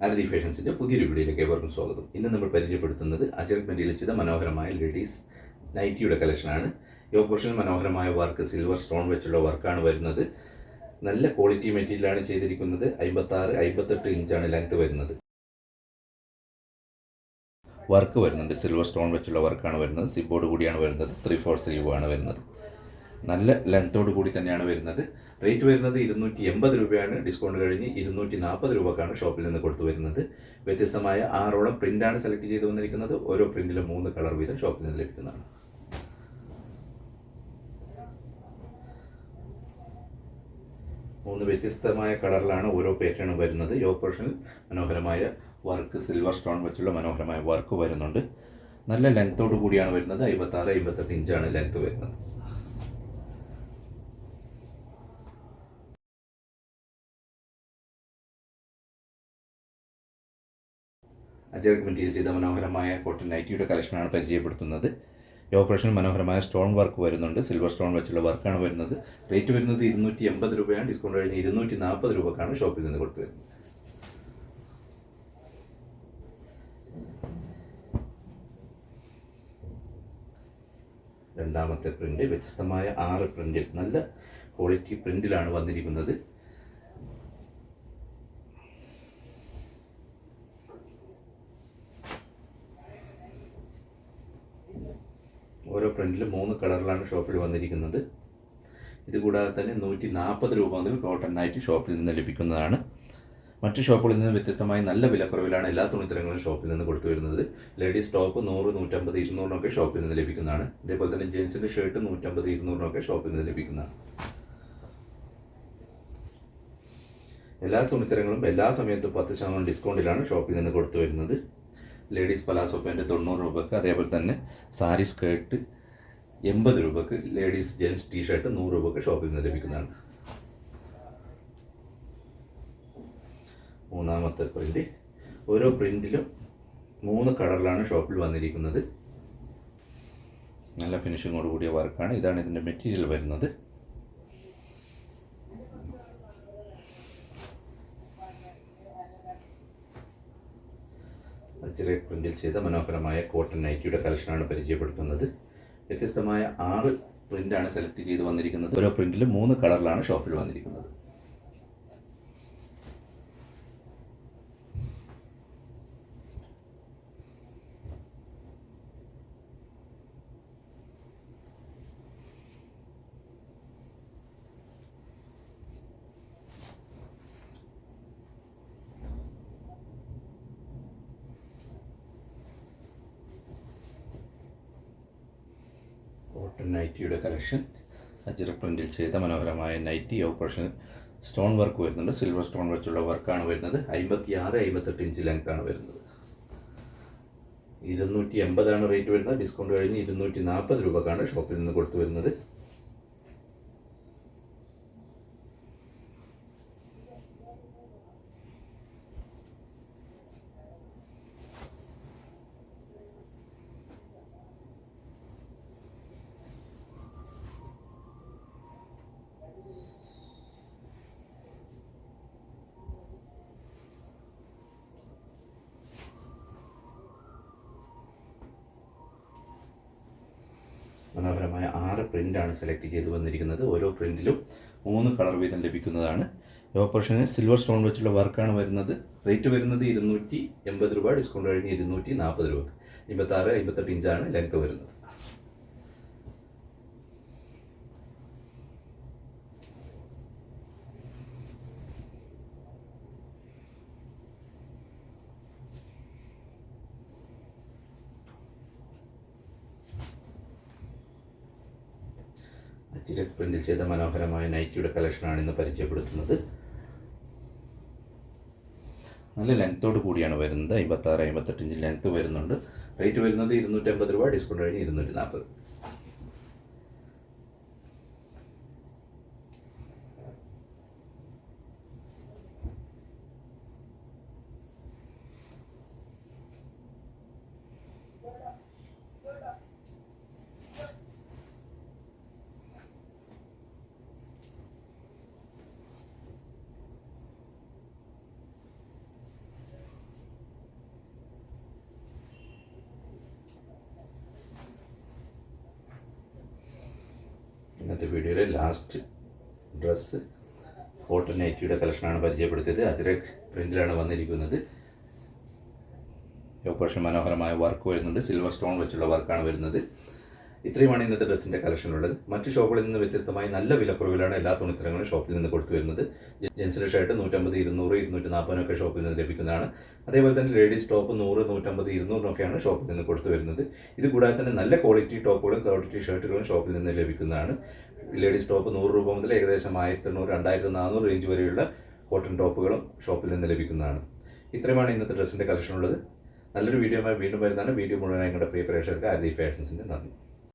ആരതി ഫാഷൻസിൻ്റെ പുതിയൊരു വീഡിയോയിലേക്ക് ഏവർക്കും സ്വാഗതം. ഇന്ന് നമ്മൾ പരിചയപ്പെടുത്തുന്നത് അജരക് മെറ്റീരിയൽ ചെയ്ത മനോഹരമായ ലേഡീസ് നൈറ്റിയുടെ കളക്ഷനാണ്. യോക്ക് പോർഷനിൽ മനോഹരമായ വർക്ക്, സിൽവർ സ്റ്റോൺ വെച്ചുള്ള വർക്കാണ് വരുന്നത്. നല്ല ക്വാളിറ്റി മെറ്റീരിയലാണ് ചെയ്തിരിക്കുന്നത്. 56-58 ഇഞ്ചാണ് ലെങ്ത് വരുന്നത്. വർക്ക് വരുന്നുണ്ട്, സിൽവർ സ്റ്റോൺ വെച്ചുള്ള വർക്കാണ് വരുന്നത്. സിബോർഡ് കൂടിയാണ് വരുന്നത്. 3/4 സ്ലീവ് ആണ് വരുന്നത്. നല്ല ലെങ്ത്തോട് കൂടി തന്നെയാണ് വരുന്നത്. റേറ്റ് വരുന്നത് 280 രൂപയാണ്. ഡിസ്കൗണ്ട് കഴിഞ്ഞ് 240 രൂപക്കാണ് ഷോപ്പിൽ നിന്ന് കൊടുത്തു വരുന്നത്. വ്യത്യസ്തമായ 6ഓളം പ്രിൻ്റാണ് സെലക്ട് ചെയ്ത് വന്നിരിക്കുന്നത്. ഓരോ പ്രിൻറ്റിലും 3 കളർ വീതം ഷോപ്പിൽ നിന്ന് ലഭിക്കുന്നതാണ്. മൂന്ന് വ്യത്യസ്തമായ കളറിലാണ് ഓരോ പാറ്റേണും വരുന്നത്. യോക്ക് പോർഷനിൽ മനോഹരമായ വർക്ക്, സിൽവർ സ്റ്റോൺ വെച്ചുള്ള മനോഹരമായ വർക്ക് വരുന്നുണ്ട്. നല്ല ലെങ്ത്തോട് കൂടിയാണ് വരുന്നത്. 56-58 ഇഞ്ചാണ് ലെങ്ത് വരുന്നത്. അജരക് മെറ്റീരിയൽ ചെയ്ത മനോഹരമായ കോട്ടൺ നൈറ്റിയുടെ കളക്ഷനാണ് പരിചയപ്പെടുത്തുന്നത്. യോക്ക് പോർഷനിൽ മനോഹരമായ സ്റ്റോൺ വർക്ക് വരുന്നുണ്ട്. സിൽവർ സ്റ്റോൺ വെച്ചുള്ള വർക്കാണ് വരുന്നത്. റേറ്റ് വരുന്നത് 280 രൂപയാണ്. ഡിസ്കൗണ്ട് കഴിഞ്ഞ് 240 രൂപക്കാണ് ഷോപ്പിൽ നിന്ന് കൊടുത്തു വരുന്നത്. രണ്ടാമത്തെ പ്രിൻ്റ് വ്യത്യസ്തമായ 6 പ്രിൻ്റിൽ നല്ല ക്വാളിറ്റി പ്രിൻ്റിലാണ് വന്നിരിക്കുന്നത്. ഓരോ പ്രിൻറ്റിലും 3 കളറിലാണ് ഷോപ്പിൽ വന്നിരിക്കുന്നത്. ഇതുകൂടാതെ തന്നെ 140 രൂപ മുതൽ കോട്ടൺ നൈറ്റി ഷോപ്പിൽ നിന്ന് ലഭിക്കുന്നതാണ്. മറ്റ് ഷോപ്പുകളിൽ നിന്ന് വ്യത്യസ്തമായി നല്ല വിലക്കുറവിലാണ് എല്ലാ തുണിത്തരങ്ങളും ഷോപ്പിൽ നിന്ന് കൊടുത്തു വരുന്നത്. ലേഡീസ് ടോപ്പ് 100, 150, 200 ഷോപ്പിൽ നിന്ന് ലഭിക്കുന്നതാണ്. ഇതേപോലെ തന്നെ ജെൻസിൻ്റെ ഷർട്ട് 150, 200 ഷോപ്പിൽ നിന്ന് ലഭിക്കുന്നതാണ്. എല്ലാ തുണിത്തരങ്ങളും എല്ലാ സമയത്തും 10% ഡിസ്കൗണ്ടിലാണ് ഷോപ്പിൽ നിന്ന് കൊടുത്തു വരുന്നത്. ലേഡീസ് പലാസോ പാൻറ്റ് 90 രൂപക്ക്, അതേപോലെ തന്നെ സാരി സ്കേർട്ട് 80 രൂപക്ക്, ലേഡീസ് ജെൻസ് ടീഷർട്ട് 100 രൂപക്ക് ഷോപ്പിൽ നിന്ന് ലഭിക്കുന്നതാണ്. മൂന്നാമത്തെ പ്രിൻ്റ് ഓരോ പ്രിൻറ്റിലും 3 കളറിലാണ് ഷോപ്പിൽ വന്നിരിക്കുന്നത്. നല്ല ഫിനിഷിങ്ങോട് കൂടിയ വർക്കാണ്. ഇതാണ് ഇതിൻ്റെ മെറ്റീരിയൽ വരുന്നത്. അജരക് പ്രിൻ്റിൽ ചെയ്ത മനോഹരമായ കോട്ടൺ നൈറ്റിയുടെ കളക്ഷനാണ് പരിചയപ്പെടുത്തുന്നത്. വ്യത്യസ്തമായ 6 പ്രിൻ്റാണ് സെലക്ട് ചെയ്ത് വന്നിരിക്കുന്നത്. ഓരോ പ്രിൻറ്റിലും 3 കളറിലാണ് ഷോപ്പിൽ വന്നിരിക്കുന്നത്. കോട്ടൺ നൈറ്റിയുടെ കളക്ഷൻ അജരക് പ്രിൻ്റിൽ ചെയ്ത മനോഹരമായ nightie. Yoke portion stone work വരുന്നുണ്ട്. സിൽവർ സ്റ്റോൺ വെച്ചുള്ള വർക്കാണ് വരുന്നത്. 56-58 ഇഞ്ച് ലെങ്ത്താണ് വരുന്നത്. 280 റേറ്റ് വരുന്നത്. ഡിസ്കൗണ്ട് കഴിഞ്ഞ് 240 രൂപക്കാണ് ഷോപ്പിൽ നിന്ന് കൊടുത്തു വരുന്നത്. മനോഹരമായ 6 പ്രിൻ്റാണ് സെലക്ട് ചെയ്ത് വന്നിരിക്കുന്നത്. ഓരോ പ്രിൻറ്റിലും 3 കളർ വീതം ലഭിക്കുന്നതാണ്. യോക്ക് പോർഷന് സിൽവർ സ്റ്റോൺ വെച്ചുള്ള വർക്കാണ് വരുന്നത്. റേറ്റ് വരുന്നത് 280 രൂപ. ഡിസ്കൗണ്ട് കഴിഞ്ഞ് 240 രൂപ. 56-58 ഇഞ്ചാണ് ലെങ്ത് വരുന്നത്. അജരക് പ്രിൻ്റിൽ ചെയ്ത മനോഹരമായ നൈറ്റിയുടെ കളക്ഷനാണ് ഇന്ന് പരിചയപ്പെടുത്തുന്നത്. നല്ല ലെങ്ത്തോട് കൂടിയാണ് വരുന്നത്. 56-58 ഇഞ്ച് ലെങ്ത് വരുന്നുണ്ട്. റേറ്റ് വരുന്നത് 280 രൂപ. ഡിസ്കൗണ്ട് കഴിഞ്ഞ് 240. ഇന്നത്തെ വീഡിയോയിലെ ലാസ്റ്റ് ഡ്രസ്സ് കോട്ടൺ നൈറ്റിയുടെ കളക്ഷനാണ് പരിചയപ്പെടുത്തിയത്. അജ്രക് പ്രിൻ്റിലാണ് വന്നിരിക്കുന്നത്. ഓപ്പറേഷൻ മനോഹരമായ വർക്ക് വരുന്നുണ്ട്. സിൽവർ സ്റ്റോൺ വെച്ചുള്ള വർക്കാണ് വരുന്നത്. ഇത്രയുമാണ് ഇന്നത്തെ ഡ്രസ്സിൻ്റെ കളക്ഷനുള്ളത്. മറ്റ് ഷോപ്പുകളിൽ നിന്ന് വ്യത്യസ്തമായി നല്ല വിലക്കുറവിലാണ് എല്ലാ തുണിത്തരങ്ങളും ഷോപ്പിൽ നിന്ന് കൊടുത്തു വരുന്നത്. ജെൻസിൻ്റെ ഷർട്ട് 150, 200, 240 ഷോപ്പിൽ നിന്ന് ലഭിക്കുന്നതാണ്. അതേപോലെ തന്നെ ലേഡീസ് ടോപ്പ് 100, 150, 200 ഷോപ്പിൽ നിന്ന് കൊടുത്തു വരുന്നത്. ഇത് കൂടാതെ തന്നെ നല്ല ക്വാളിറ്റി ടോപ്പുകളും ക്വാളിറ്റി ഷർട്ടുകളും ഷോപ്പിൽ നിന്ന് ലഭിക്കുന്നതാണ്. ലേഡീസ് ടോപ്പ് 100 രൂപ മുതൽ ഏകദേശം 1800, 2400 റേഞ്ച് വരെയുള്ള കോട്ടൺ ടോപ്പുകളും ഷോപ്പിൽ നിന്ന് ലഭിക്കുന്നതാണ്. ഇത്രയുമാണ് ഇന്നത്തെ ഡ്രസ്സിൻ്റെ കളക്ഷൻ ഉള്ളത്. നല്ലൊരു വീഡിയോയുമായി വീണ്ടും വരുന്നതാണ്. വീഡിയോ മുഴുവനായി നിങ്ങളുടെ പ്രിയ പ്രേക്ഷകർക്ക് ആര്യ ഫാഷൻസിൻ്റെ നന്ദി.